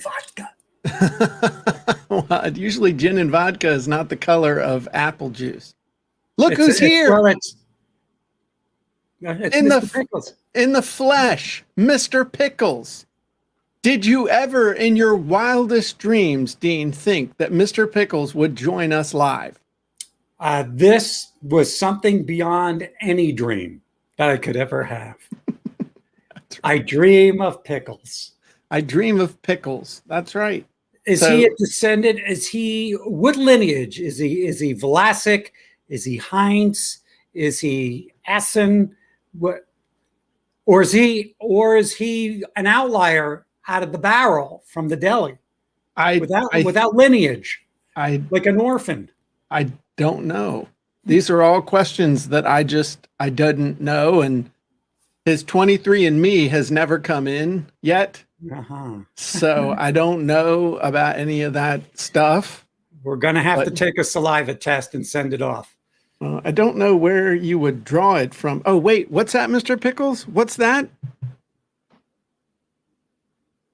vodka. Well, usually gin and vodka is not the color of apple juice. Look who's here. Well, it's Mr. Pickles. In the flesh, Mr. Pickles. Did you ever in your wildest dreams, Dean, think that Mr. Pickles would join us live? This was something beyond any dream that I could ever have. Right. I dream of pickles. I dream of pickles. That's right. Is he a descendant? Is he, what lineage? Is he Vlasic? Is he Heinz? Is he Essen? What? Or is he an outlier out of the barrel from the deli? Without lineage. Like an orphan. I don't know. These are all questions that I didn't know, and his 23andMe has never come in yet. So I don't know about any of that stuff. We're going to have to take a saliva test and send it off. I don't know where you would draw it from. Oh, wait, what's that, Mr. Pickles? What's that?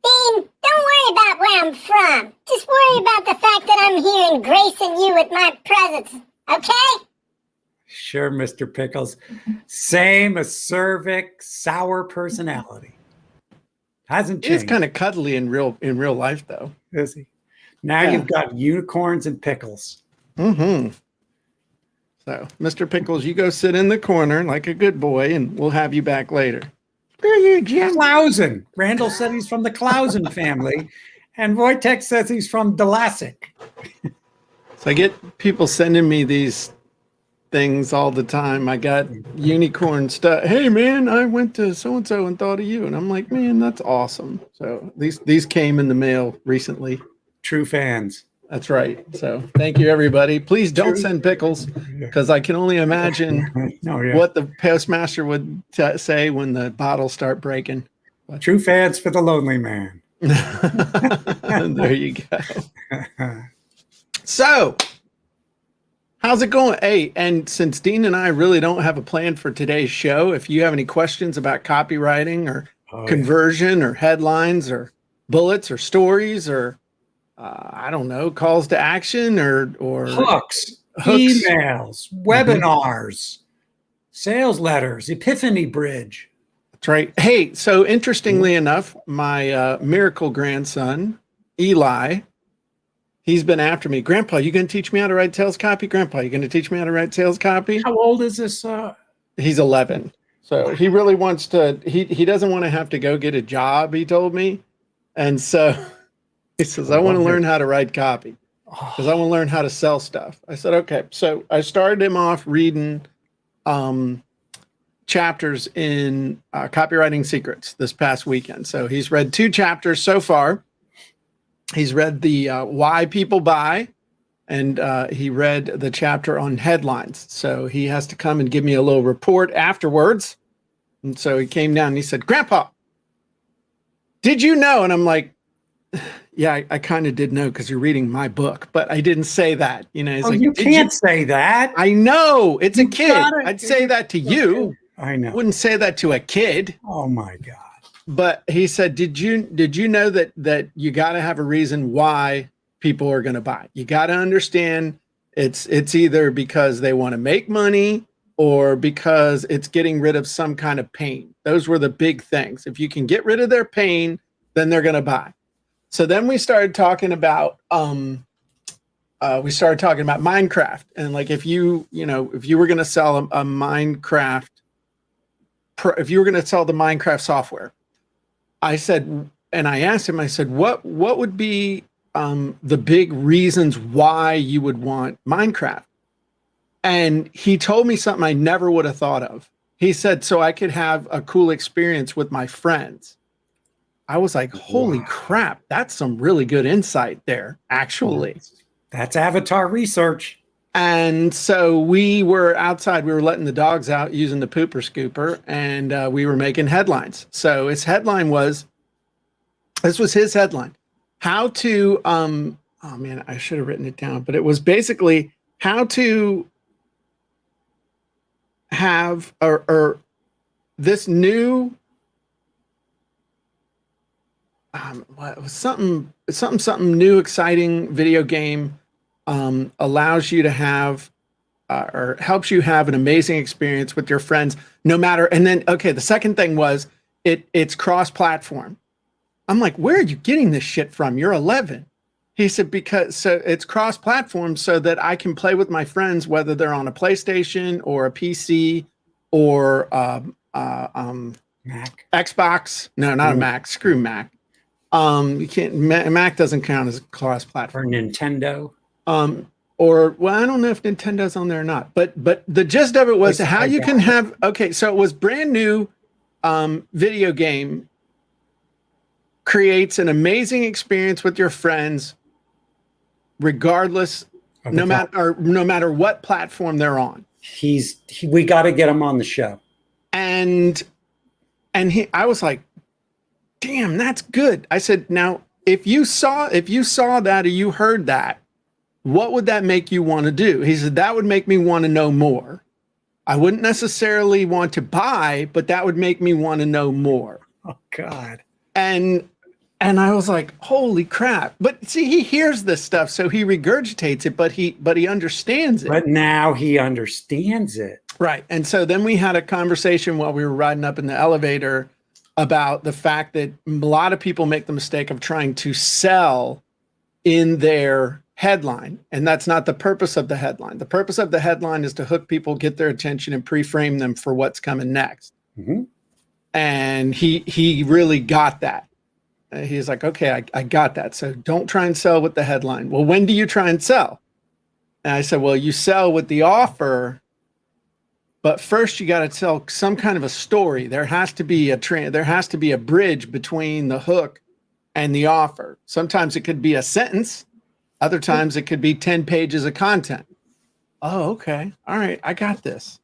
Dean, don't worry about where I'm from. Just worry about the fact that I'm here and gracing you with my presence, okay? Sure, Mr. Pickles. Same acerbic, sour personality. Hasn't changed. He's kind of cuddly in real life, though. Is he? Now you've got unicorns and pickles. Mm-hmm. So, Mr. Pickles, you go sit in the corner like a good boy, and we'll have you back later. Where are you, Jim? Klausen. Randall said he's from the Klausen family, and Wojtek says he's from Delasic. So I get people sending me these things all the time. I got unicorn stuff. Hey, man, I went to so-and-so and thought of you. And I'm like, man, that's awesome. So these came in the mail recently. True fans. That's right. So thank you, everybody. Please don't send pickles, because I can only imagine what the postmaster would say when the bottles start breaking. True fans for the lonely man. There you go. So, how's it going? Hey, and since Dean and I really don't have a plan for today's show, if you have any questions about copywriting or conversion or headlines or bullets or stories or I don't know, calls to action or hooks, emails, webinars, sales letters, Epiphany Bridge. That's right. Hey, so interestingly enough, my miracle grandson, Eli, he's been after me. Grandpa, you going to teach me how to write sales copy? Grandpa, you going to teach me how to write sales copy? How old is this? He's 11. So he really wants to, he doesn't want to have to go get a job, he told me. And so he says, I want to learn how to write copy because I want to learn how to sell stuff. I said, okay. So I started him off reading chapters in Copywriting Secrets this past weekend. So he's read 2 chapters so far. He's read the why people buy, and he read the chapter on headlines. So he has to come and give me a little report afterwards. And so he came down and he said, Grandpa, did you know? And I'm like, yeah, I kind of did know because you're reading my book, but I didn't say that. You know, you can't say that. I know it's a kid. I'd say that to you. I know. Wouldn't say that to a kid. Oh my God. But he said, did you know that you got to have a reason why people are going to buy? You got to understand it's either because they want to make money or because it's getting rid of some kind of pain. Those were the big things. If you can get rid of their pain, then they're going to buy. So then we started talking about Minecraft, and like if you were going to sell a Minecraft, if you were going to sell the Minecraft software, I said, and I asked him, I said, what would be the big reasons why you would want Minecraft? And he told me something I never would have thought of. He said, so I could have a cool experience with my friends. I was like, holy crap, that's some really good insight there, actually. That's Avatar research. And so we were outside, we were letting the dogs out using the pooper scooper, and we were making headlines. So his headline was, this was his headline, how to, oh man, I should have written it down, but it was basically how to have, or, this new what was something new, exciting video game, allows you to have or helps you have an amazing experience with your friends, no matter. And then, okay, the second thing was it's cross-platform. I'm like, where are you getting this shit from? You're 11. He said, because so it's cross-platform so that I can play with my friends, whether they're on a PlayStation or a PC or Mac. Xbox. No, not a Mac. Screw Mac. You can't. Mac doesn't count as a Or cross-platform. Nintendo. Or well, I don't know if Nintendo's on there or not. But the gist of it was It's how like you that. can have. Okay, so it was brand new. Video game creates an amazing experience with your friends, regardless, Of no the matter what platform they're on. We got to get him on the show. And I was like, damn, that's good. I said, now if you saw that or you heard that, what would that make you want to do? He said, that would make me want to know more. I wouldn't necessarily want to buy, but that would make me want to know more. Oh God. And I was like, holy crap. But see, he hears this stuff, so he regurgitates it, but he understands it. But now he understands it. Right. And so then we had a conversation while we were riding up in the elevator about the fact that a lot of people make the mistake of trying to sell in their headline. And that's not the purpose of the headline. The purpose of the headline is to hook people, get their attention, and pre-frame them for what's coming next. Mm-hmm. And he really got that. He's like, okay, I got that. So don't try and sell with the headline. Well, when do you try and sell? And I said, well, you sell with the offer, but first you got to tell some kind of a story. There has to be a bridge between the hook and the offer. Sometimes it could be a sentence. Other times it could be 10 pages of content. Oh, okay. All right. I got this.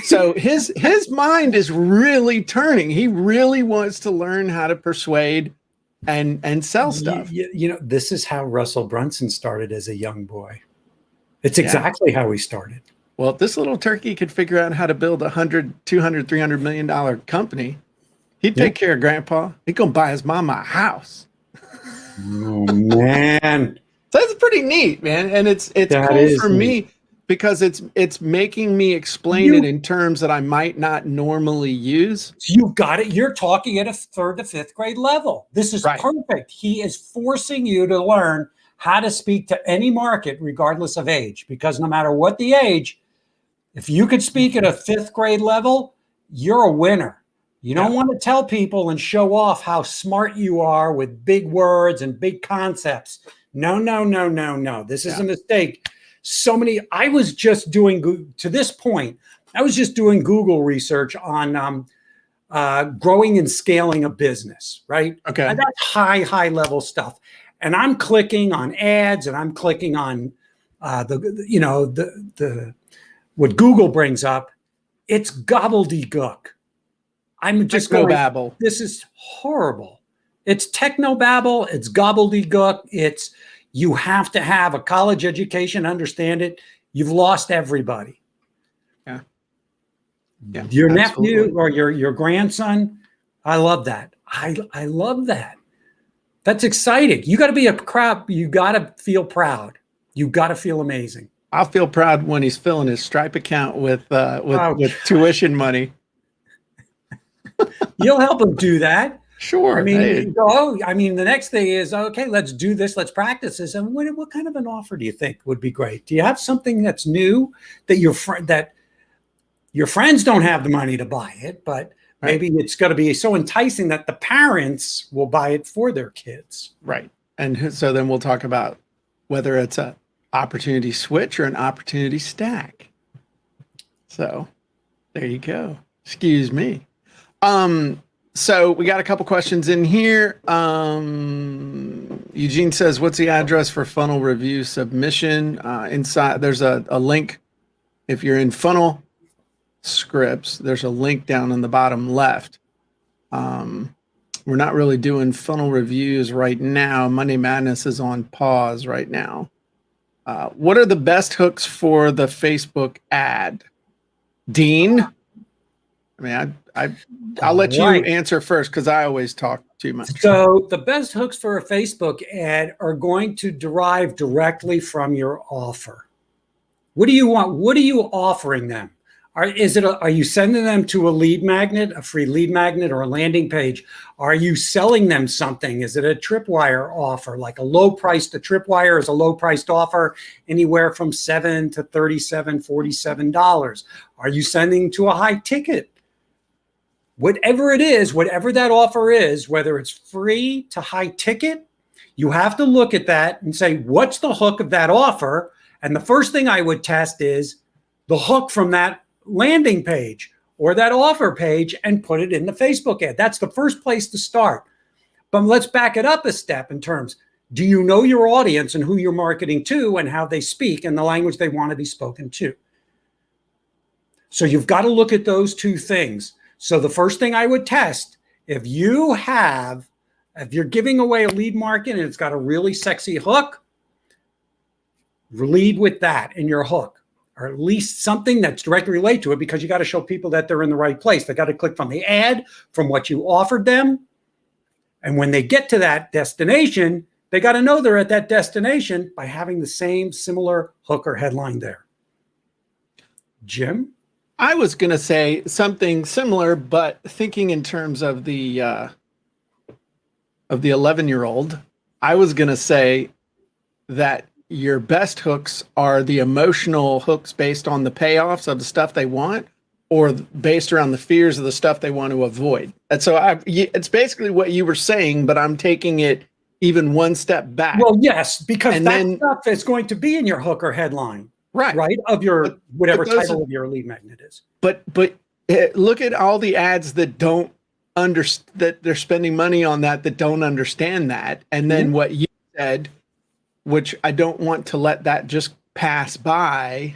So his mind is really turning. He really wants to learn how to persuade and sell stuff. You know, this is how Russell Brunson started as a young boy. It's exactly how he started. Well, if this little turkey could figure out how to build $100, $200, $300 million company, he'd take care of grandpa. He'd go buy his mama a house. Oh man. So that's pretty neat, man. And it's That cool is for neat. me because it's making me explain it in terms that I might not normally use. You got it. You're talking at a 3rd to 5th grade level. This is Right. perfect. He is forcing you to learn how to speak to any market, regardless of age, because no matter what the age, if you could speak at a 5th grade level, you're a winner. You don't want to tell people and show off how smart you are with big words and big concepts. No, no, no, no, no. This is a mistake. I was just doing, to this point, I was just doing Google research on growing and scaling a business, right? Okay. And that's high level stuff. And I'm clicking on ads and I'm clicking on the what Google brings up. It's gobbledygook. I'm just going, Technobabble. this is horrible. It's technobabble. It's gobbledygook. It's, you have to have a college education, understand it. You've lost everybody. Yeah. Your Absolutely. nephew or your grandson. I love that. I love that. That's exciting. You got to be a crowd. You got to feel proud. You got to feel amazing. I'll feel proud when he's filling his Stripe account with tuition money. You'll help him do that. Sure. I mean, Hey, the next thing is, okay, let's do this. Let's practice this. And what kind of an offer do you think would be great? Do you have something that's new that your friends don't have the money to buy it, but maybe it's going to be so enticing that the parents will buy it for their kids. right. And so then we'll talk about whether it's a opportunity switch or an opportunity stack. So there you go. Excuse me. So we got a couple questions in here. Eugene says, what's the address for funnel review submission? Inside, there's a link. If you're in funnel scripts, there's a link down in the bottom left. We're not really doing funnel reviews right now. Monday Madness is on pause right now. What are the best hooks for the Facebook ad? Dean? I mean, I'll let you Right. answer first because I always talk too much. So the best hooks for a Facebook ad are going to derive directly from your offer. What do you want? What are you offering them? Are you sending them to a lead magnet, a free lead magnet, or a landing page? Are you selling them something? Is it a tripwire offer, like a low priced? A tripwire is a low priced offer, anywhere from $7 to $37, $47. Are you sending to a high ticket? Whatever it is, whatever that offer is, whether it's free to high ticket, you have to look at that and say, what's the hook of that offer? And the first thing I would test is the hook from that landing page or that offer page and put it in the Facebook ad. That's the first place to start. But let's back it up a step in terms, do you know your audience and who you're marketing to and how they speak and the language they want to be spoken to? So you've got to look at those two things. So the first thing I would test, if you're giving away a lead market and it's got a really sexy hook, lead with that in your hook, or at least something that's directly related to it, because you got to show people that they're in the right place. They got to click from the ad, from what you offered them. And when they get to that destination, they got to know they're at that destination by having the same similar hook or headline there. Jim? I was going to say something similar, but thinking in terms of the 11-year-old, I was going to say that your best hooks are the emotional hooks based on the payoffs of the stuff they want, or based around the fears of the stuff they want to avoid. And so it's basically what you were saying, but I'm taking it even one step back. Well, yes, because And that then- stuff is going to be in your hook or headline, right? of your whatever but those title are- of your lead magnet is. But look at all the ads that don't that they're spending money on that don't understand that. And then what you said, which I don't want to let that just pass by,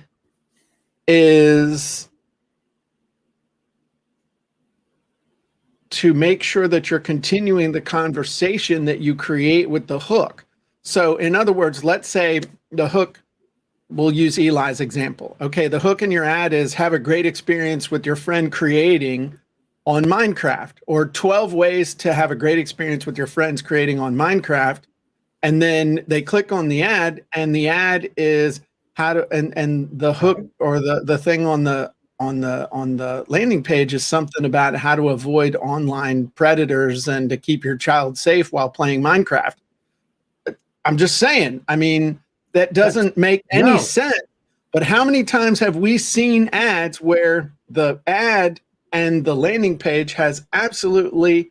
is to make sure that you're continuing the conversation that you create with the hook. So in other words, let's say the hook, we'll use Eli's example. Okay, the hook in your ad is have a great experience with your friend creating on Minecraft, or 12 ways to have a great experience with your friends creating on Minecraft. And then they click on the ad, and the ad is how to, and the hook or the thing on the landing page is something about how to avoid online predators and to keep your child safe while playing Minecraft. I'm just saying, I mean, that doesn't make any sense. But how many times have we seen ads where the ad and the landing page has absolutely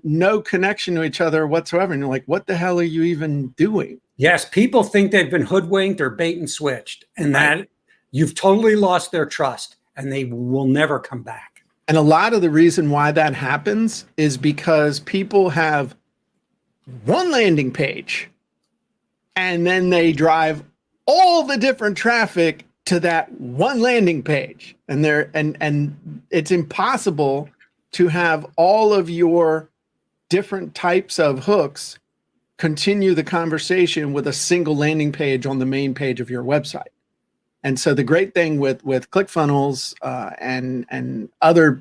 no connection to each other whatsoever? And you're like, what the hell are you even doing? Yes, people think they've been hoodwinked or bait and switched, and that you've totally lost their trust, and they will never come back. And a lot of the reason why that happens is because people have one landing page, and then they drive all the different traffic to that one landing page, and and it's impossible to have all of your different types of hooks continue the conversation with a single landing page on the main page of your website. And so the great thing with ClickFunnels and other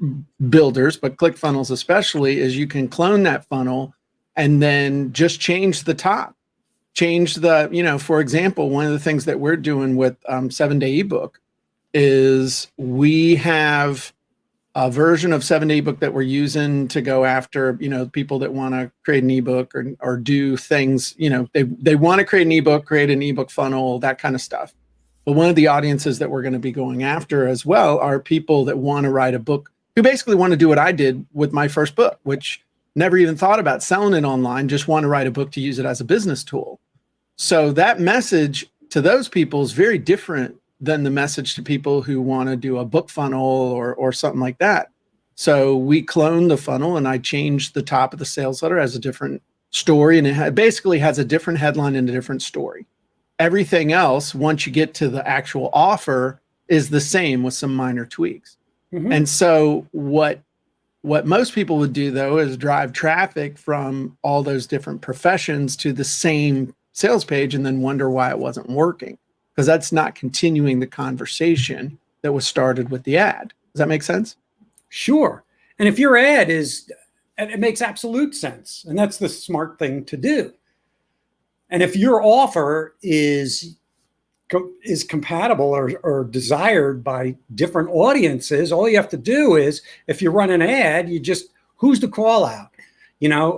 builders, but ClickFunnels especially, is you can clone that funnel and then just change the top. Change the, for example, one of the things that we're doing with 7-Day ebook is we have a version of 7-Day ebook that we're using to go after, people that want to create an ebook or do things, they want to create an ebook, create an ebook funnel, that kind of stuff. But one of the audiences that we're going to be going after as well are people that want to write a book, who basically want to do what I did with my first book, which never even thought about selling it online, just want to write a book to use it as a business tool. So that message to those people is very different than the message to people who want to do a book funnel or something like that. So we cloned the funnel, and I changed the top of the sales letter as a different story, and it basically has a different headline and a different story. Everything else, once you get to the actual offer, is the same with some minor tweaks. Mm-hmm. And so what most people would do, though, is drive traffic from all those different professions to the same sales page and then wonder why it wasn't working, because that's not continuing the conversation that was started with the ad. Does that make sense? Sure. And if your ad and it makes absolute sense, and that's the smart thing to do. And if your offer is compatible or desired by different audiences, all you have to do is, if you run an ad, who's the call out?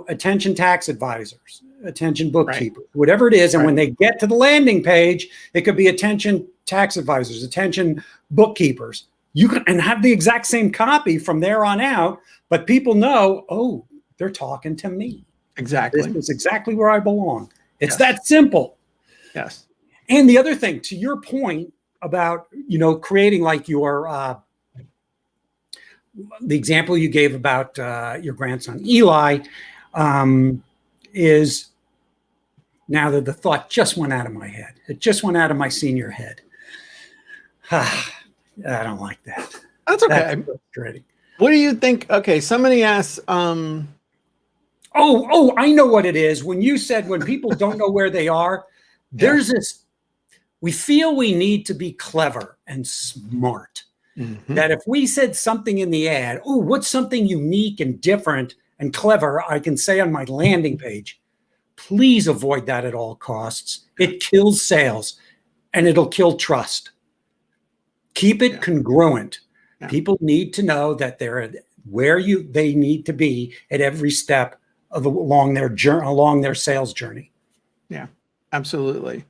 Attention tax advisors, attention bookkeepers, whatever it is. And when they get to the landing page, it could be attention tax advisors, attention bookkeepers. You can have the exact same copy from there on out, but people know, oh, they're talking to me. Exactly. This is exactly where I belong. It's that simple. Yes. And the other thing, to your point about, creating like the example you gave about your grandson, Eli, is now that the thought just went out of my head. It just went out of my senior head. I don't like that. That's okay. That's frustrating. What do you think? Okay, somebody asked. Oh, I know what it is. When you said when people don't know where they are, there's this. We feel we need to be clever and smart. Mm-hmm. That if we said something in the ad, oh, what's something unique and different and clever I can say on my landing page? Please avoid that at all costs. It kills sales and it'll kill trust. Keep it congruent. Yeah. People need to know that they're where they need to be at every step along their sales journey. Yeah, absolutely.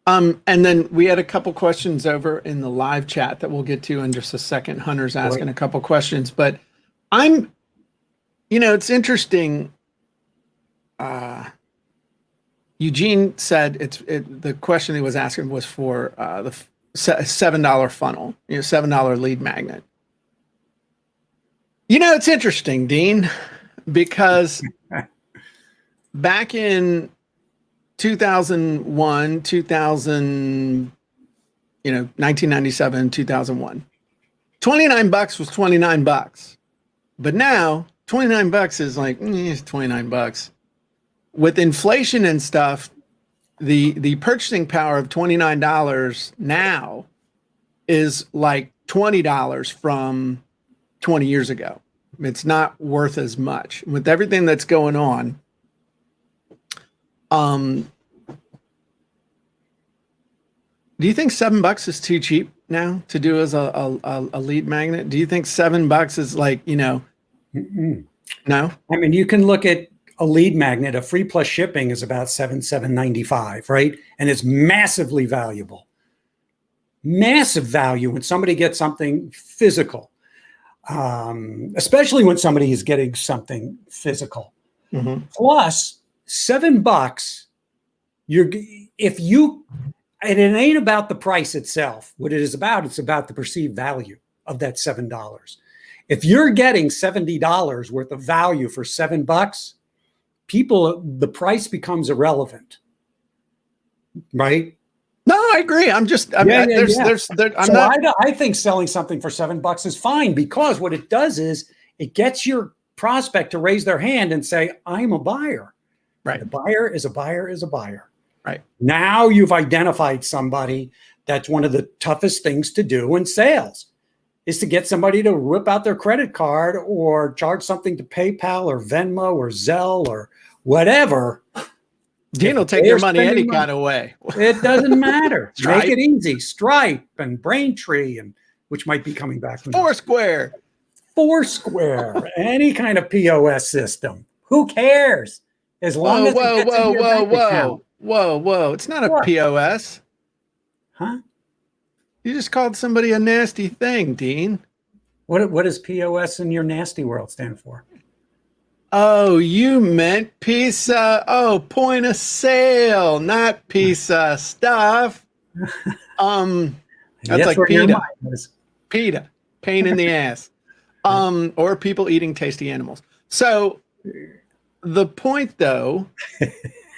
And then we had a couple questions over in the live chat that we'll get to in just a second. Hunter's asking a couple questions, but it's interesting. Eugene said the question he was asking was for the $7 funnel, $7 lead magnet. It's interesting, Dean, because back in 2001, 1997, 2001, $29 was $29. But now $29 is like, it's $29. With inflation and stuff, the purchasing power of $29 now is like $20 from 20 years ago. It's not worth as much. With everything that's going on, do you think $7 is too cheap now to do as a lead magnet? Do you think $7 is like, No? I mean, you can look at a lead magnet. A free plus shipping is about $7.95, right? And it's massively valuable. Massive value when somebody gets something physical, especially when somebody is getting something physical. Mm-hmm. Plus, $7, and it ain't about the price itself. What it is about, it's about the perceived value of that $7. If you're getting $70 worth of value for $7, the price becomes irrelevant, right? No, I agree. I think selling something for $7 is fine, because what it does is it gets your prospect to raise their hand and say, I'm a buyer. Right. A buyer is a buyer is a buyer. Right. Now you've identified somebody. That's one of the toughest things to do in sales, is to get somebody to whip out their credit card or charge something to PayPal or Venmo or Zelle or whatever. Dean will take your money any kind of way. It doesn't matter. Make it easy. Stripe and Braintree, which might be coming back. Foursquare, any kind of POS system. Who cares? As long as whoa. It's not a POS. Huh? You just called somebody a nasty thing, Dean. What does POS in your nasty world stand for? Oh, you meant piece of, point of sale, not piece of stuff. That's like PETA. PETA, pain in the ass. Or people eating tasty animals. So the point, though,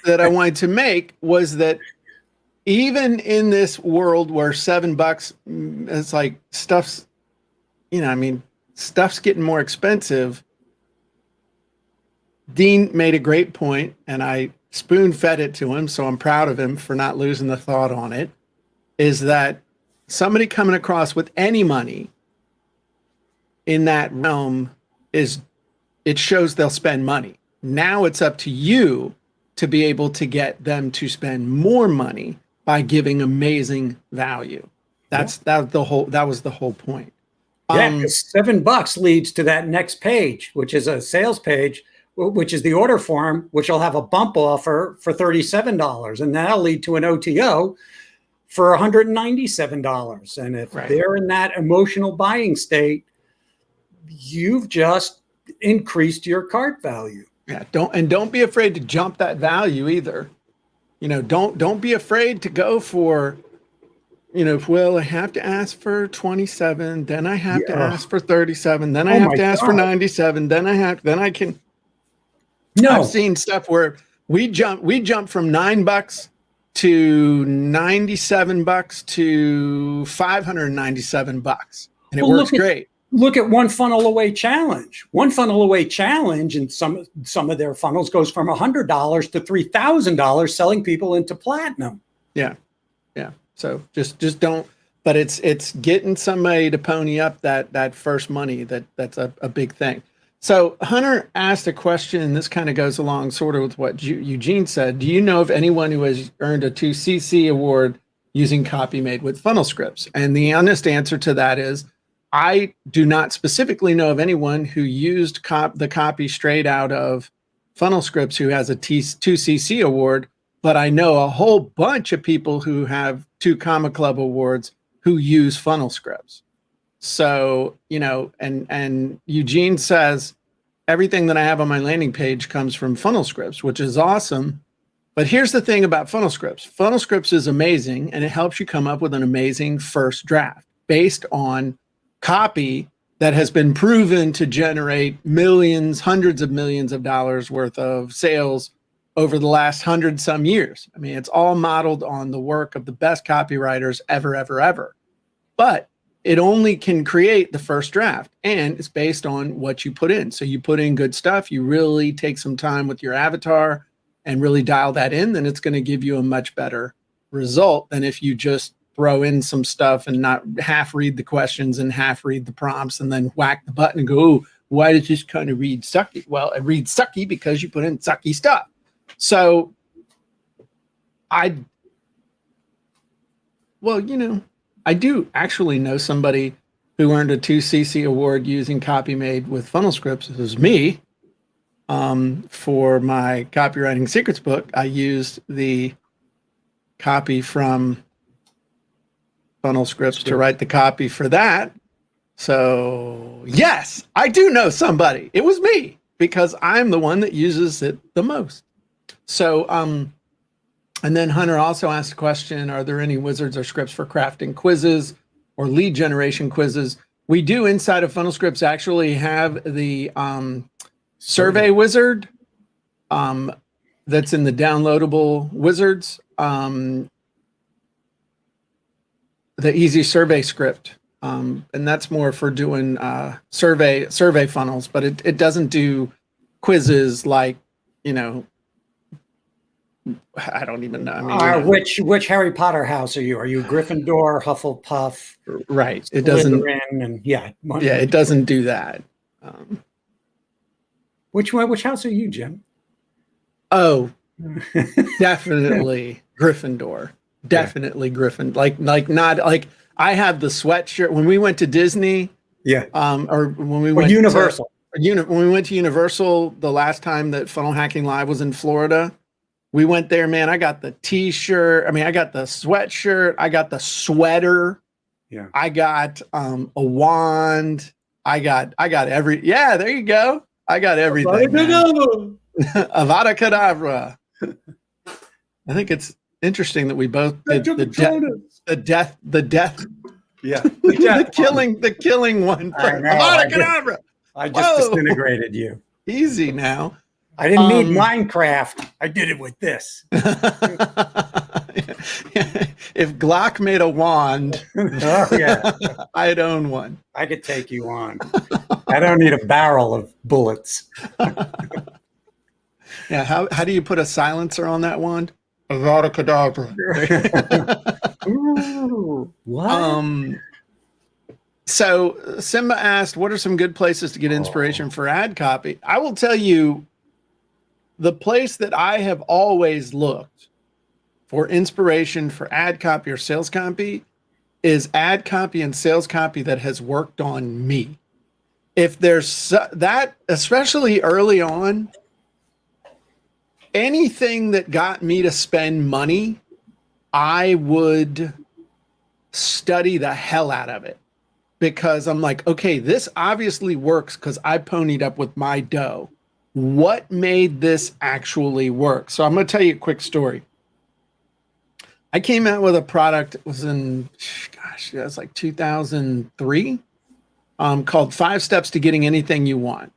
that I wanted to make was that even in this world where $7, it's like stuff's getting more expensive. Dean made a great point, and I spoon-fed it to him, so I'm proud of him for not losing the thought on it, is that somebody coming across with any money in that realm is it shows they'll spend money. Now it's up to you to be able to get them to spend more money by giving amazing value. That was the whole point. Yeah, because $7 leads to that next page, which is a sales page, which is the order form, which will have a bump offer for $37, and that'll lead to an OTO for $197. And if they're in that emotional buying state, you've just increased your cart value. Yeah, don't be afraid to jump that value either. You know, don't be afraid to go for, you know, well, I have to ask for 27, then I have to ask for 37, then I have to ask for 97, then I can. No, I've seen stuff where we jump from $9 to $97 to $597, and it works great. Look at One Funnel Away Challenge. One Funnel Away Challenge, and some of their funnels goes from $100 to $3,000, selling people into platinum. Yeah. So just don't. But it's getting somebody to pony up that first money. That's a big thing. So Hunter asked a question, and this kind of goes along sort of with what Eugene said. Do you know of anyone who has earned a 2CC award using CopyMade with funnel scripts? And the honest answer to that is, I do not specifically know of anyone who used the copy straight out of funnel scripts who has a 2CC award, but I know a whole bunch of people who have 2 Comma Club awards who use funnel scripts. So, you know, and Eugene says, everything that I have on my landing page comes from funnel scripts, which is awesome. But here's the thing about funnel scripts. Funnel scripts is amazing, and it helps you come up with an amazing first draft based on copy that has been proven to generate millions, hundreds of millions of dollars worth of sales over the last 100 some years. I mean, it's all modeled on the work of the best copywriters ever. But it only can create the first draft, and it's based on what you put in. So you put in good stuff, you really take some time with your avatar and really dial that in, then it's going to give you a much better result than if you just throw in some stuff and not half read the questions and half read the prompts and then whack the button and go, oh, why does this kind of read sucky? Well, it reads sucky because you put in sucky stuff. So I do actually know somebody who earned a 2CC award using CopyMade with funnel scripts. It was me. For my copywriting secrets book, I used the copy from funnel scripts to write the copy for that. So yes, I do know somebody. It was me, because I'm the one that uses it the most. So, and then Hunter also asked a question, are there any wizards or scripts for crafting quizzes or lead generation quizzes? We do, inside of funnel scripts, actually have the survey wizard that's in the downloadable wizards, the easy survey script. And that's more for doing survey funnels, but it doesn't do quizzes like, you know, I don't even know. I mean, which Harry Potter house are you? Are you Gryffindor, Hufflepuff? Right. It doesn't. And it doesn't do that. Which house are you, Jim? Oh, definitely Gryffindor. Definitely Gryffindor. Like not like I have the sweatshirt when we went to Disney. Yeah. Or when we went Universal. When we went to Universal the last time that Funnel Hacking Live was in Florida. We went there, man. I got the t-shirt. I mean, I got the sweatshirt. I got the sweater. Yeah. I got a wand. I got yeah, there you go. I got everything. Avada Kedavra. I think it's interesting that we both did the death. Yeah. the killing one. Avada Kedavra. I just disintegrated you. Easy now. I didn't need Minecraft. I did it with this. If Glock made a wand, I'd own one. I could take you on. I don't need a barrel of bullets. Yeah, how do you put a silencer on that wand? Avada Kedavra. Ooh, what? So Simba asked, what are some good places to get inspiration for ad copy? I will tell you, the place that I have always looked for inspiration for ad copy or sales copy is ad copy and sales copy that has worked on me. If there's that, especially early on, anything that got me to spend money, I would study the hell out of it, because I'm like, okay, this obviously works because I ponied up with my dough. What made this actually work? So I'm going to tell you a quick story. I came out with a product, it was in, gosh, it was like 2003, called 5 Steps to Getting Anything You Want.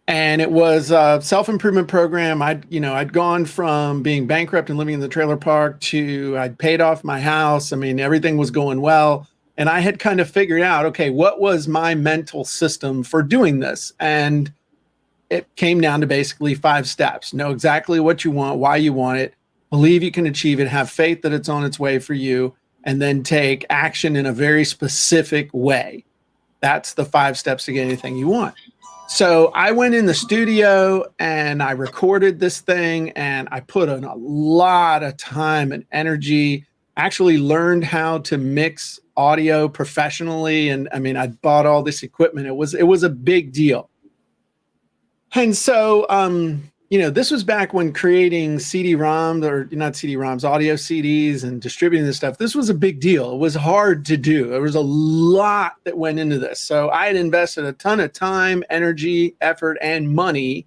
And it was a self-improvement program. I'd gone from being bankrupt and living in the trailer park to I'd paid off my house. I mean, everything was going well. And I had kind of figured out, okay, what was my mental system for doing this? And it came down to basically 5 steps. Know exactly what you want, why you want it, believe you can achieve it, have faith that it's on its way for you, and then take action in a very specific way. That's the 5 steps to get anything you want. So I went in the studio and I recorded this thing, and I put in a lot of time and energy, actually learned how to mix audio professionally. And I mean, I bought all this equipment. It was a big deal. And so, this was back when creating CD-ROMs, or not CD-ROMs, audio CDs, and distributing this stuff. This was a big deal. It was hard to do. There was a lot that went into this. So I had invested a ton of time, energy, effort, and money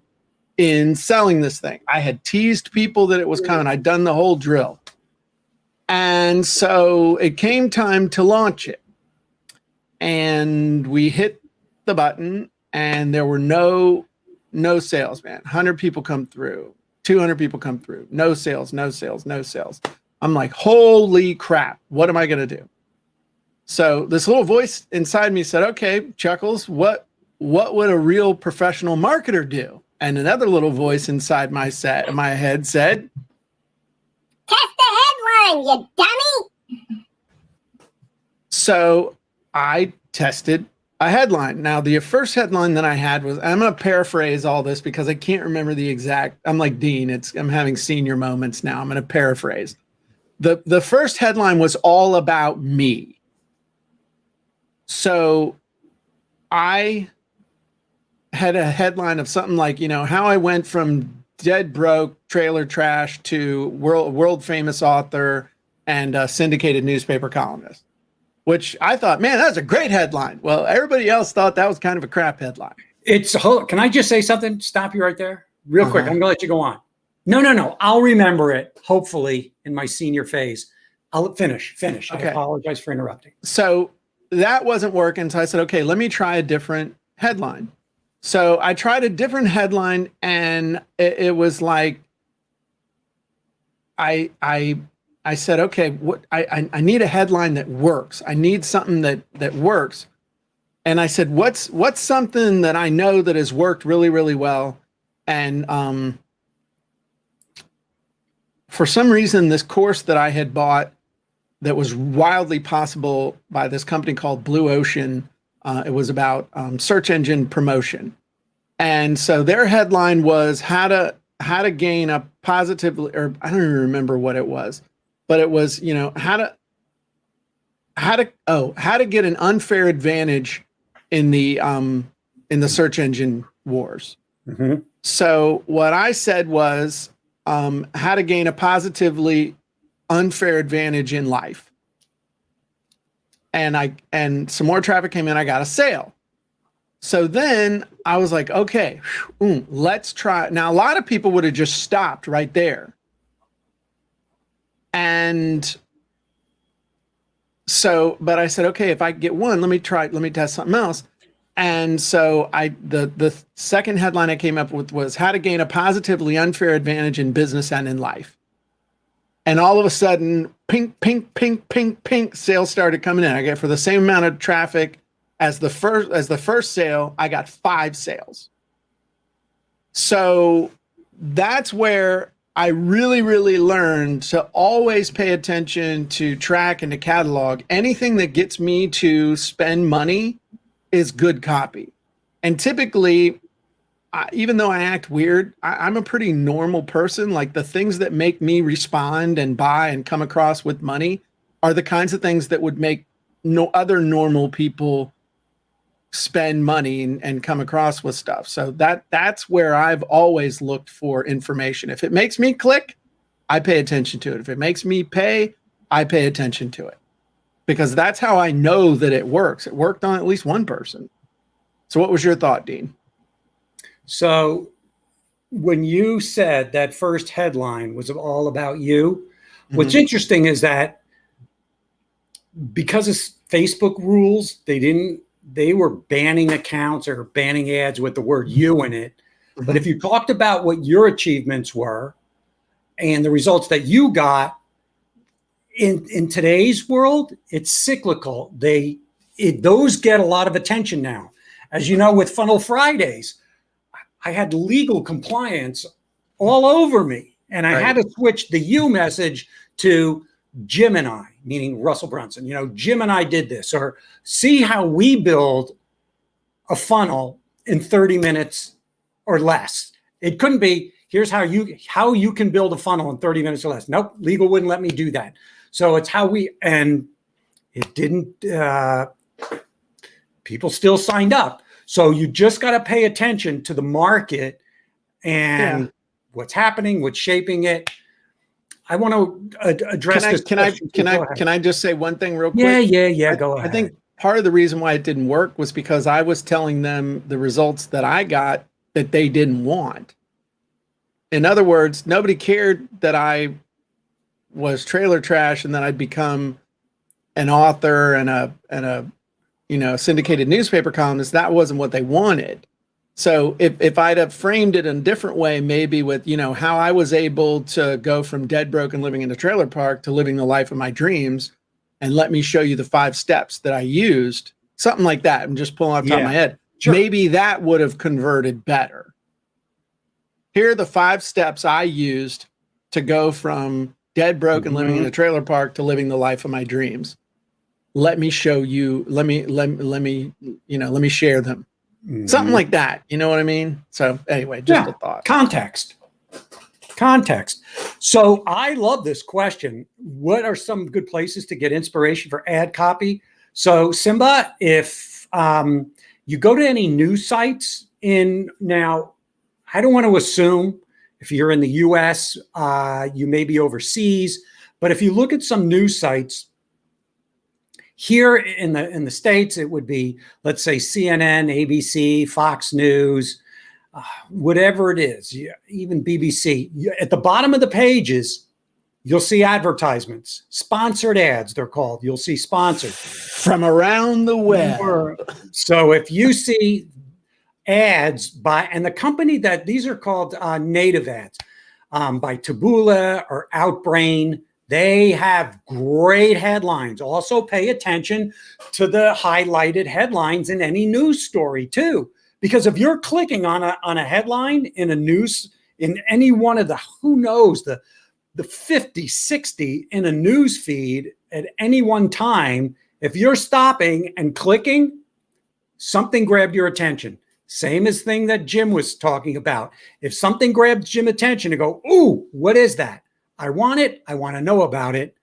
in selling this thing. I had teased people that it was coming. I'd done the whole drill. And so it came time to launch it. And we hit the button, and there were no sales, man. 100 people come through, 200 people come through, no sales, no sales, no sales. I'm like, holy crap, what am I going to do? So this little voice inside me said, okay, Chuckles, what would a real professional marketer do? And another little voice inside my head said, Test the headline, you dummy. So I tested a headline. Now, the first headline that I had was, I'm going to paraphrase all this because I can't remember the exact, I'm like Dean, I'm having senior moments now. I'm going to paraphrase. The first headline was all about me. So I had a headline of something like, how I went from dead broke trailer trash to world famous author and a syndicated newspaper columnist. Which I thought, man, that's a great headline. Well, everybody else thought that was kind of a crap headline. Can I just say something? Stop you right there real quick. I'm going to let you go on. No. I'll remember it, hopefully, in my senior phase. I'll finish. Okay. I apologize for interrupting. So that wasn't working. So I said, okay, let me try a different headline. So I tried a different headline, and it was like, I said, okay, I need a headline that works. I need something that works. And I said, what's something that I know that has worked really, really well? And for some reason, this course that I had bought that was wildly possible by this company called Blue Ocean, it was about search engine promotion. And so their headline was how to gain a positive, or I don't even remember what it was. But it was, how to get an unfair advantage in the search engine wars. Mm-hmm. So what I said was how to gain a positively unfair advantage in life. And some more traffic came in. I got a sale. So then I was like, okay, let's try. Now, a lot of people would have just stopped right there. And so, but I said, okay, if I get one, let me test something else. And so the second headline I came up with was how to gain a positively unfair advantage in business and in life. And all of a sudden, pink, sales started coming in. I get, for the same amount of traffic as the first sale, I got 5 sales. So that's where I really, really learned to always pay attention to track and to catalog anything that gets me to spend money is good copy. And typically, even though I act weird, I'm a pretty normal person. Like the things that make me respond and buy and come across with money are the kinds of things that would make no other normal people spend money and come across with stuff. So that's where I've always looked for information. If it makes me click, I pay attention to it. If it makes me pay, I pay attention to it, because that's how I know that it works. It worked on at least one person. So what was your thought, Dean? So when you said that first headline was all about you, what's interesting is that because of Facebook rules, they were banning accounts or banning ads with the word you in it. But if you talked about what your achievements were and the results that you got in today's world, it's cyclical. Those get a lot of attention now. As you know, with Funnel Fridays, I had legal compliance all over me, and I had to switch the you message to Jim and I, meaning Russell Brunson. Jim and I did this, or see how we build a funnel in 30 minutes or less. It couldn't be, here's how you can build a funnel in 30 minutes or less. Nope, legal wouldn't let me do that. So it's and it didn't, people still signed up. So you just got to pay attention to the market and what's happening, what's shaping it. I want to address this. Can I just say one thing real quick? Yeah. Go ahead. I think part of the reason why it didn't work was because I was telling them the results that I got that they didn't want. In other words, nobody cared that I was trailer trash and then I'd become an author and a syndicated newspaper columnist. That wasn't what they wanted. So if I'd have framed it in a different way, maybe with, how I was able to go from dead broke and living in a trailer park to living the life of my dreams, and let me show you the 5 steps that I used, something like that. I'm just pulling off the top of my head. Sure. Maybe that would have converted better. Here are the 5 steps I used to go from dead broke and living in a trailer park to living the life of my dreams. Let me show you, let me share them. Something like that. You know what I mean? So anyway, just a thought. Context. So I love this question. What are some good places to get inspiration for ad copy? So Simba, if you go to any news sites now, I don't want to assume if you're in the US, you may be overseas, but if you look at some news sites, here in the States, it would be, let's say, CNN, ABC, Fox News, whatever it is, even BBC. At the bottom of the pages, you'll see advertisements, sponsored ads, they're called. You'll see sponsored. From around the web. So if you see ads and the company these are called native ads, by Taboola or Outbrain, they have great headlines. Also pay attention to the highlighted headlines in any news story too. Because if you're clicking on a headline in any one of the, who knows, the 50, 60 in a news feed at any one time, if you're stopping and clicking, something grabbed your attention. Same as thing that Jim was talking about. If something grabs Jim's attention and go, ooh, what is that? I want it. I want to know about it.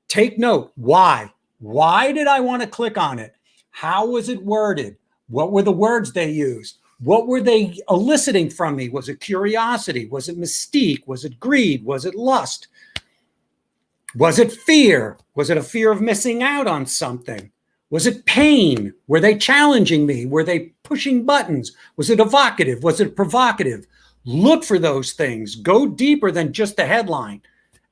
Take note. Why? Why did I want to click on it? How was it worded? What were the words they used? What were they eliciting from me? Was it curiosity? Was it mystique? Was it greed? Was it lust? Was it fear? Was it a fear of missing out on something? Was it pain? Were they challenging me? Were they pushing buttons? Was it evocative? Was it provocative? Look for those things. Go deeper than just the headline.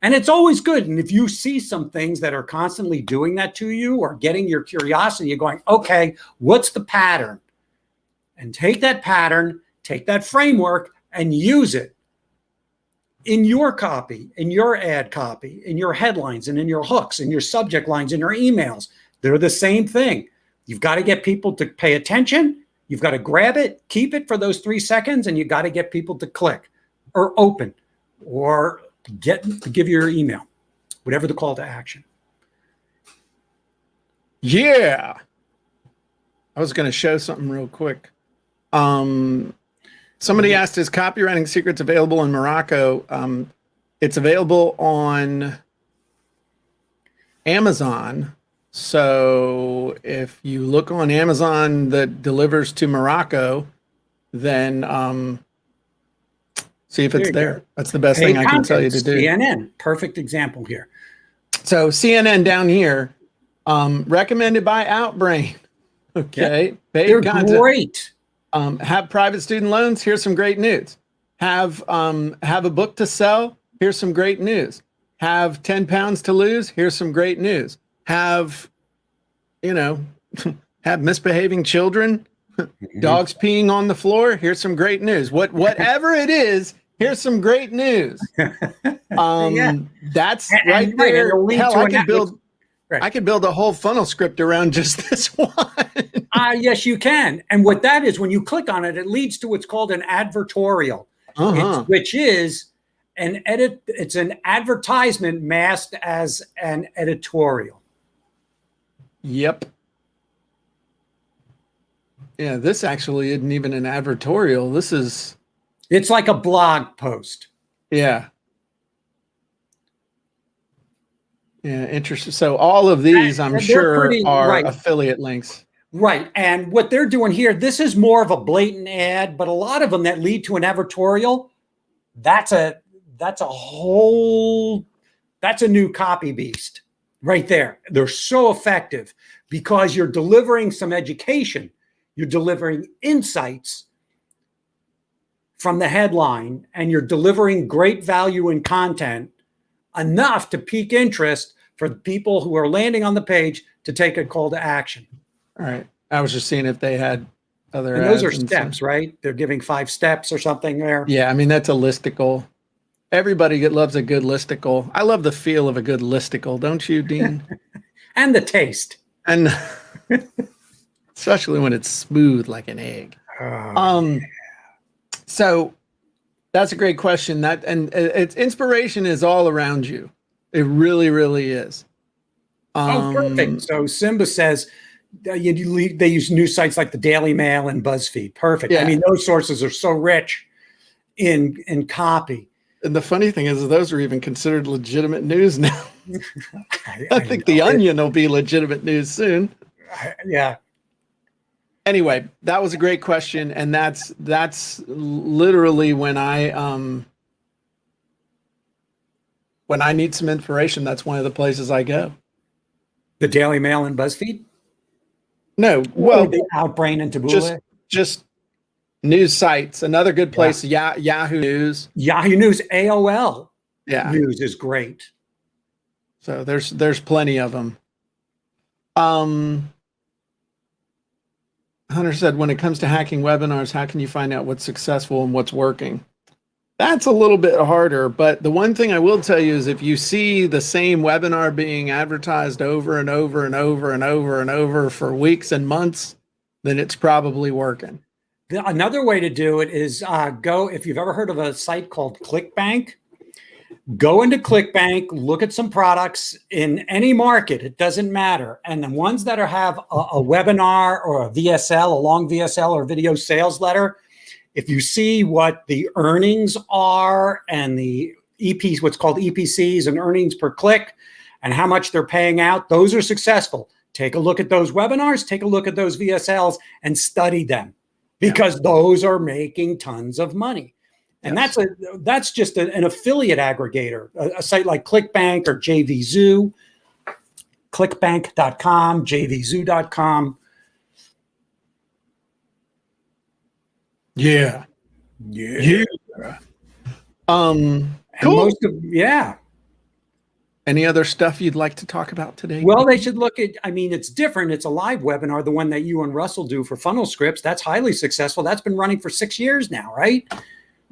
And it's always good. And if you see some things that are constantly doing that to you or getting your curiosity, you're going, okay, what's the pattern? And take that pattern, take that framework, and use it in your copy, in your ad copy, in your headlines, and in your hooks, in your subject lines, in your emails. They're the same thing. You've got to get people to pay attention. You've got to grab it, keep it for those 3 seconds, and you got to get people to click or open or give your email, whatever the call to action. Yeah. I was going to show something real quick. Somebody asked, is Copywriting Secrets available in Morocco? It's available on Amazon. So if you look on Amazon that delivers to Morocco, then see if it's there. That's the best thing I can tell you to do. CNN, perfect example here. So CNN down here, recommended by Outbrain. Okay, They're great. Have private student loans. Here's some great news. Have a book to sell. Here's some great news. Have 10 pounds to lose. Here's some great news. Have misbehaving children. Dogs peeing on the floor. Here's some great news. Whatever it is, here's some great news. That's right there. Hell, I could build a whole funnel script around just this one. Yes, you can. And what that is, when you click on it, it leads to what's called an advertorial, which is it's an advertisement masked as an editorial. Yep. Yeah, this actually isn't even an advertorial. It's like a blog post. Yeah. Yeah, interesting. So all of these, I'm sure, are affiliate links. Right. And what they're doing here, this is more of a blatant ad, but a lot of them that lead to an advertorial, that's a new copy beast right there. They're so effective because you're delivering some education. You're delivering insights from the headline, and you're delivering great value in content enough to pique interest for the people who are landing on the page to take a call to action. All right. I was just seeing if they had other ads. Those are steps, right? They're giving 5 steps or something there. Yeah, I mean, that's a listicle. Everybody loves a good listicle. I love the feel of a good listicle, don't you, Dean? And the taste. And especially when it's smooth like an egg. So that's a great question. It's inspiration is all around you. It really, really is. Perfect. So Simba says they use news sites like the Daily Mail and BuzzFeed. Perfect. Yeah. I mean, those sources are so rich in copy. And the funny thing is those are even considered legitimate news now. I think the Onion will be legitimate news soon. Yeah. Anyway, that was a great question, and that's literally when I need some inspiration, that's one of the places I go. The Daily Mail and BuzzFeed? No, well, the Outbrain and Taboola. Just news sites. Another good place, Yahoo News. Yahoo News, AOL. Yeah, News is great. So there's plenty of them. Hunter said, when it comes to hacking webinars, how can you find out what's successful and what's working? That's a little bit harder, but the one thing I will tell you is if you see the same webinar being advertised over and over and over and over and over for weeks and months, then it's probably working. Another way to do it is if you've ever heard of a site called ClickBank, go into ClickBank, look at some products in any market. It doesn't matter. And the ones that have a webinar or a VSL, a long VSL or video sales letter, if you see what the earnings are and the EPs, what's called EPCs and earnings per click and how much they're paying out, those are successful. Take a look at those webinars, take a look at those VSLs and study them because those are making tons of money. And that's just an affiliate aggregator, a site like ClickBank or JVZoo, clickbank.com, jvzoo.com. Yeah. Cool. Any other stuff you'd like to talk about today? Well, they should look at, it's different. It's a live webinar, the one that you and Russell do for Funnel Scripts. That's highly successful. That's been running for 6 years now, right?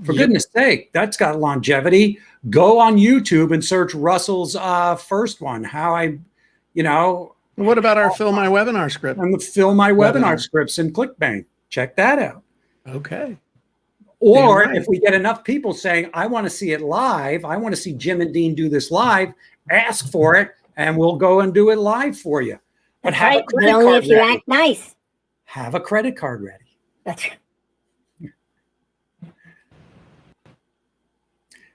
For goodness sake, that's got longevity. Go on YouTube and search Russell's first one. What about our Fill My Webinar script? And the Fill My Webinar scripts in ClickBank. Check that out. Okay. Or if we get enough people saying, I want to see it live, I want to see Jim and Dean do this live, ask for it, and we'll go and do it live for you. But only if you act nice. have a credit card ready. That's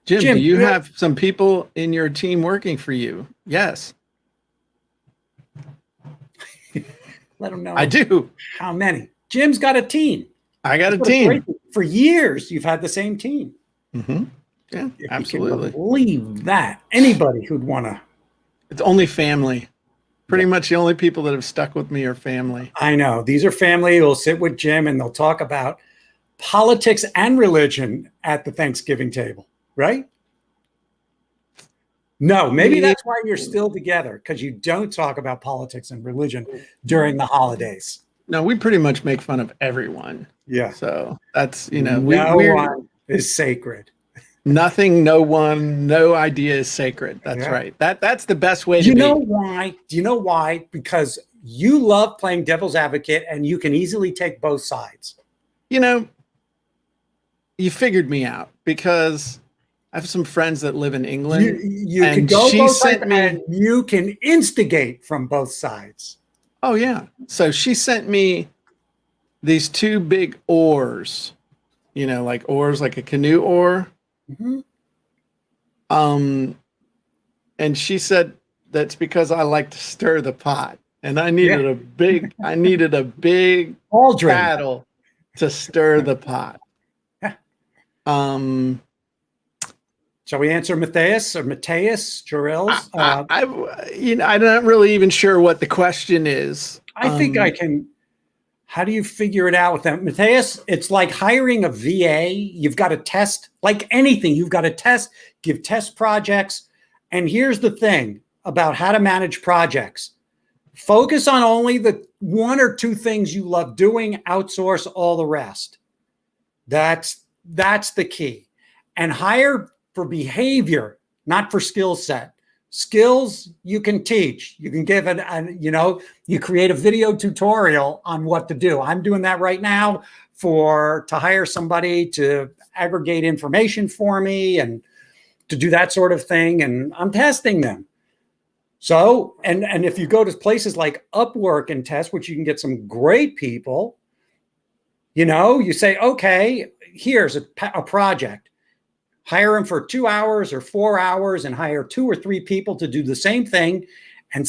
Jim, Jim, do you you- have some people in your team working for you? Yes, Let them know I do. how many. Jim's got a team. I got a What a great team. For years, you've had the same team. Hmm. Yeah, If you can absolutely. believe that. Anybody who'd want to. It's only family. Pretty much the only people that have stuck with me are family. I know. These are family who'll sit with Jim and they'll talk about politics and religion at the Thanksgiving table, right? No, maybe that's why you're still together, because you don't talk about politics and religion during the holidays. No, we pretty much make fun of everyone. Yeah. So that's, you know, no we're one is sacred. nothing, no one, no idea is sacred. That's Yeah. right. That's the best way Do to you be. know why? Do you know why? Because you love playing devil's advocate and you can easily take both sides. You know, you figured me out because I have some friends that live in England. You can and go she both sent sides me- and you can instigate from both sides. Oh yeah. So she sent me these two big oars, you know, like oars, like a canoe oar. Mhm. And she said that's because I like to stir the pot. And I needed a big Aldrin. paddle to stir the pot. Yeah. Shall we answer Matthias or Mateus Jorels? I'm not really even sure what the question is. I think I can. How do you figure it out with them? Matthias, it's like hiring a VA. You've got to test, like anything, you've got to test, give test projects. And here's the thing about how to manage projects. Focus on only the one or two things you love doing, outsource all the rest. That's the key. And hire for behavior, not for skill set. Skills you can teach. You can give you create a video tutorial on what to do. I'm doing that right now to hire somebody to aggregate information for me and to do that sort of thing. And I'm testing them. So, and if you go to places like Upwork and test, which you can get some great people, you say, okay, here's a project. Hire them for 2 hours or 4 hours and hire 2 or 3 people to do the same thing and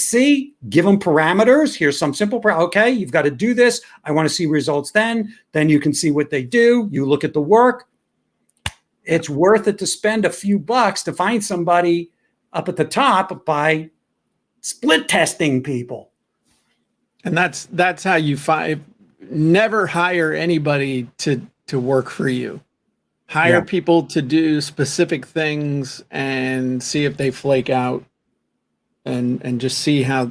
give them parameters. Here's some simple, okay, you've got to do this. I want to see results then. Then you can see what they do. You look at the work. It's worth it to spend a few bucks to find somebody up at the top by split testing people. And that's how you never hire anybody to work for you. Hire people to do specific things and see if they flake out and just see how,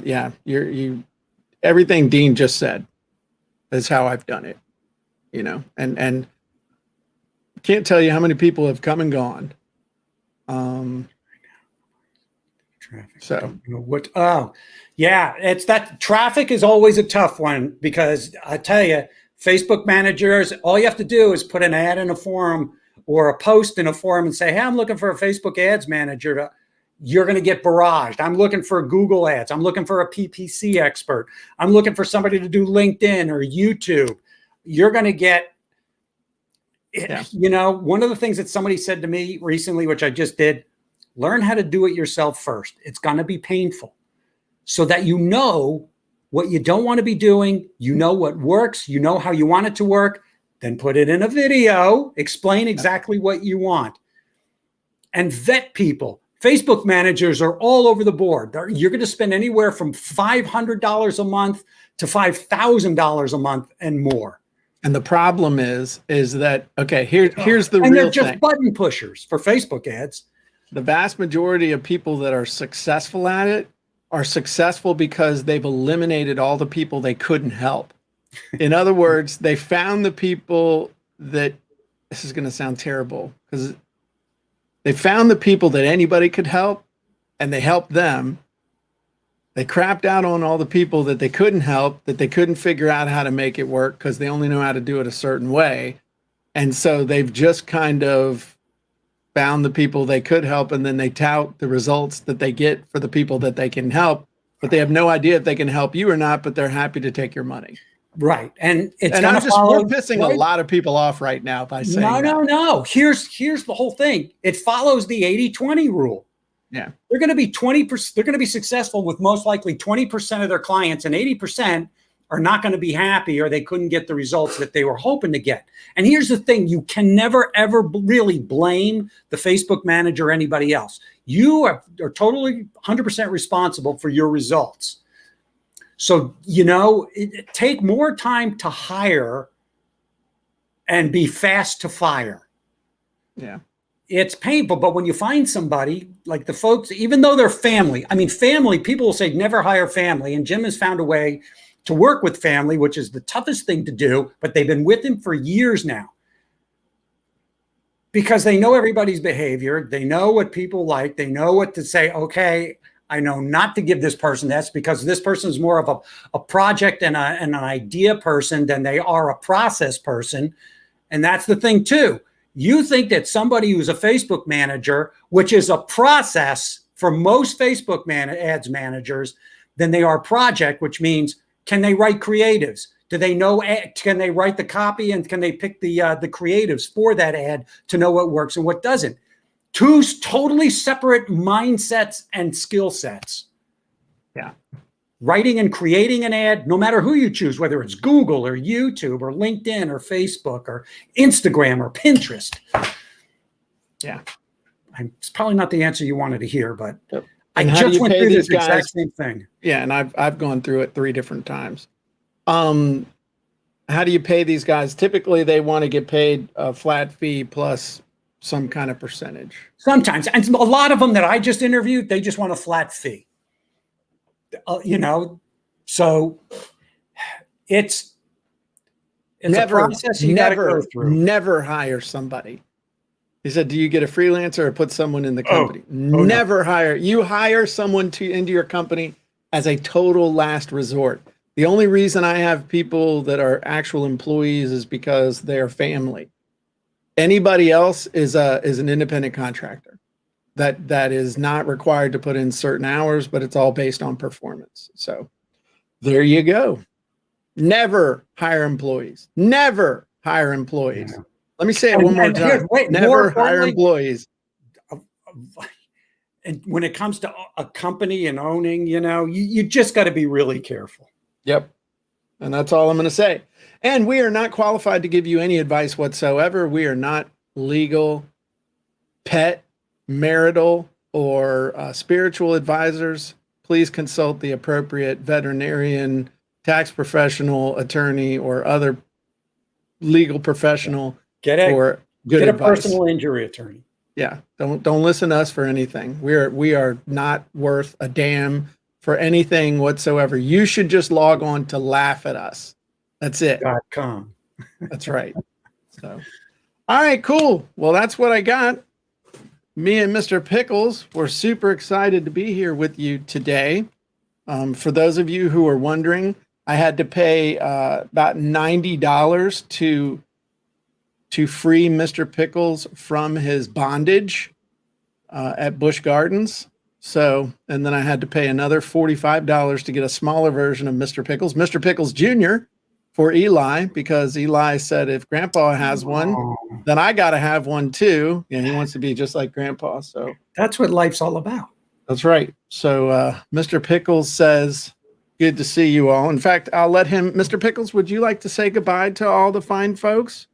everything Dean just said is how I've done it, and can't tell you how many people have come and gone. Traffic. So it's that traffic is always a tough one because I tell you, Facebook managers, all you have to do is put an ad in a forum or a post in a forum and say, hey, I'm looking for a Facebook ads manager. You're going to get barraged. I'm looking for Google ads. I'm looking for a PPC expert. I'm looking for somebody to do LinkedIn or YouTube. You're going to get, one of the things that somebody said to me recently, which I just did, learn how to do it yourself first. It's going to be painful so that you know what you don't want to be doing. You know what works. You know how you want it to work. Then put it in a video, explain exactly what you want, and vet people. Facebook managers are all over the board. You're going to spend anywhere from $500 a month to $5,000 a month and more. And the problem is that, okay, here's the and real they're just thing. Button pushers for Facebook ads. The vast majority of people that are successful at it are successful because they've eliminated all the people they couldn't help. In other words, they found the people that, this is going to sound terrible, because they found the people that anybody could help and they helped them. They crapped out on all the people that they couldn't help, that they couldn't figure out how to make it work because they only know how to do it a certain way. And so they've just kind of found the people they could help, and then they tout the results that they get for the people that they can help, but they have no idea if they can help you or not, but they're happy to take your money. Right. And it's And going to follow. we're pissing a lot of people off right now by saying No. Here's the whole thing. It follows the 80-20 rule. Yeah. They're going to be 20%. They're going to be successful with most likely 20% of their clients, and 80% are not going to be happy, or they couldn't get the results that they were hoping to get. And here's the thing. You can never, ever really blame the Facebook manager or anybody else. You are totally 100% responsible for your results. So, take more time to hire and be fast to fire. Yeah. It's painful, but when you find somebody like the folks, even though they're family, family, people will say never hire family. And Jim has found a way to work with family, which is the toughest thing to do, but they've been with him for years now because they know everybody's behavior. They know what people like. They know what to say. Okay, I know not to give this person this because this person is more of a project and an idea person than they are a process person. And that's the thing too. You think that somebody who's a Facebook manager, which is a process for most Facebook ads managers, then they are project, which means can they write creatives? Do they know? Can they write the copy and can they pick the creatives for that ad to know what works and what doesn't? Two totally separate mindsets and skill sets. Yeah. Writing and creating an ad, no matter who you choose, whether it's Google or YouTube or LinkedIn or Facebook or Instagram or Pinterest. Yeah. It's probably not the answer you wanted to hear, but Yep. I And how do just you went pay through these this exact guys? same thing. Yeah, and I've gone through it 3 different times. How do you pay these guys? Typically, they want to get paid a flat fee plus some kind of percentage. Sometimes, and a lot of them that I just interviewed, they just want a flat fee. So it's Never, a process you got to go through. never hire somebody. He said, "Do you get a freelancer or put someone in the company?" no. Never hire. You hire someone into your company as a total last resort. The only reason I have people that are actual employees is because they're family. Anybody else is an independent contractor that is not required to put in certain hours, but it's all based on performance. So there you go. Never hire employees. Never hire employees. Yeah. Let me say it one more time. Never hire employees. And when it comes to a company and owning, you just got to be really careful. Yep. And that's all I'm going to say. And we are not qualified to give you any advice whatsoever. We are not legal, pet, marital, or spiritual advisors. Please consult the appropriate veterinarian, tax professional, attorney, or other legal professional Get for good a advice. personal injury attorney. Yeah, don't listen to us for anything. We are not worth a damn for anything whatsoever. You should just log on to laugh at us. That's it. .com. That's right. So, all right, cool. Well, that's what I got. Me and Mr. Pickles, we're super excited to be here with you today. For those of you who are wondering, I had to pay about $90 to free Mr. Pickles from his bondage at Busch Gardens. So, and then I had to pay another $45 to get a smaller version of Mr. Pickles Jr. for Eli, because Eli said if Grandpa has one, then I got to have one too. And he wants to be just like Grandpa. So that's what life's all about. That's right. So Mr. Pickles says, good to see you all. In fact, I'll let him, Mr. Pickles, would you like to say goodbye to all the fine folks?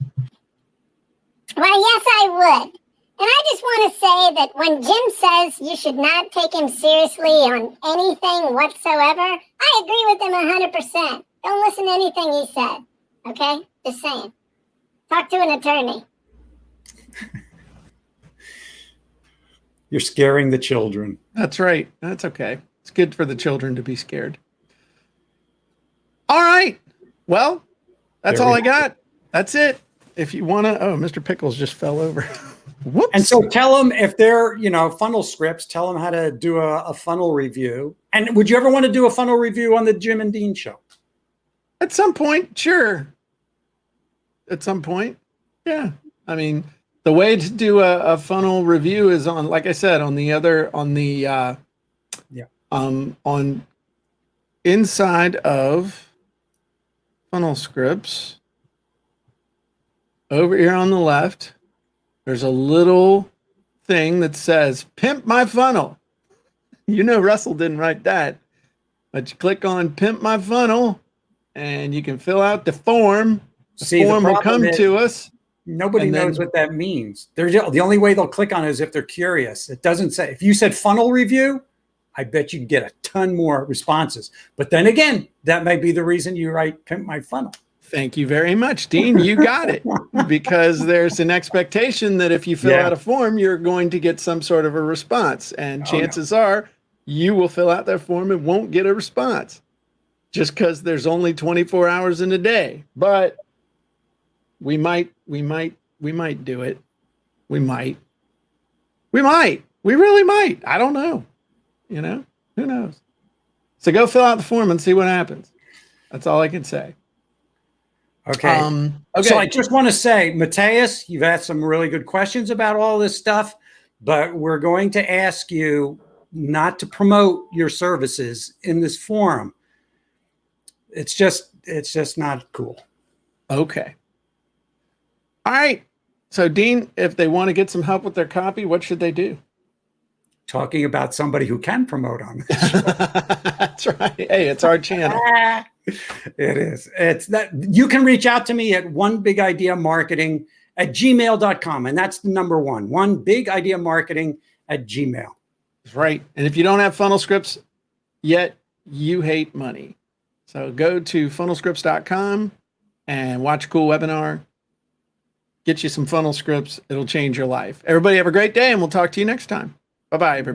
Well, yes, I would. And I just want to say that when Jim says you should not take him seriously on anything whatsoever, I agree with him 100%. Don't listen to anything he said. Okay? Just saying. Talk to an attorney. You're scaring the children. That's right. That's okay. It's good for the children to be scared. All right. Well, that's all I got. That's it. If you want to, oh, Mr. Pickles just fell over. Whoops. And so tell them if they're, funnel scripts, tell them how to do a funnel review. And would you ever want to do a funnel review on the Jim and Dean show? At some point, sure. At some point. Yeah. I mean, the way to do a funnel review is on, like I said, on inside of funnel scripts, over here on the left, there's a little thing that says Pimp My Funnel. You know Russell didn't write that. But you click on Pimp My Funnel and you can fill out the form. The form will come to us. Nobody knows what that means. The only way they'll click on it is if they're curious. It doesn't say. If you said funnel review, I bet you'd get a ton more responses. But then again, that may be the reason you write Pimp My Funnel. Thank you very much, Dean. You got it. Because there's an expectation that if you fill out a form, you're going to get some sort of a response. And chances are you will fill out that form and won't get a response just because there's only 24 hours in a day. But we might do it. We really might. I don't know. You know, who knows? So go fill out the form and see what happens. That's all I can say. Okay. So I just want to say, Mateus, you've asked some really good questions about all this stuff, but we're going to ask you not to promote your services in this forum. It's just not cool. Okay. All right. So Dean, if they want to get some help with their copy, what should they do? Talking about somebody who can promote on this. That's right. Hey, it's our channel. It is. It's that you can reach out to me at onebigIdeaMarketing@gmail.com. And that's the number one big idea marketing at Gmail. That's right. And if you don't have funnel scripts yet, you hate money. So go to funnelscripts.com and watch a cool webinar. Get you some funnel scripts. It'll change your life. Everybody have a great day and we'll talk to you next time. Bye-bye, everybody.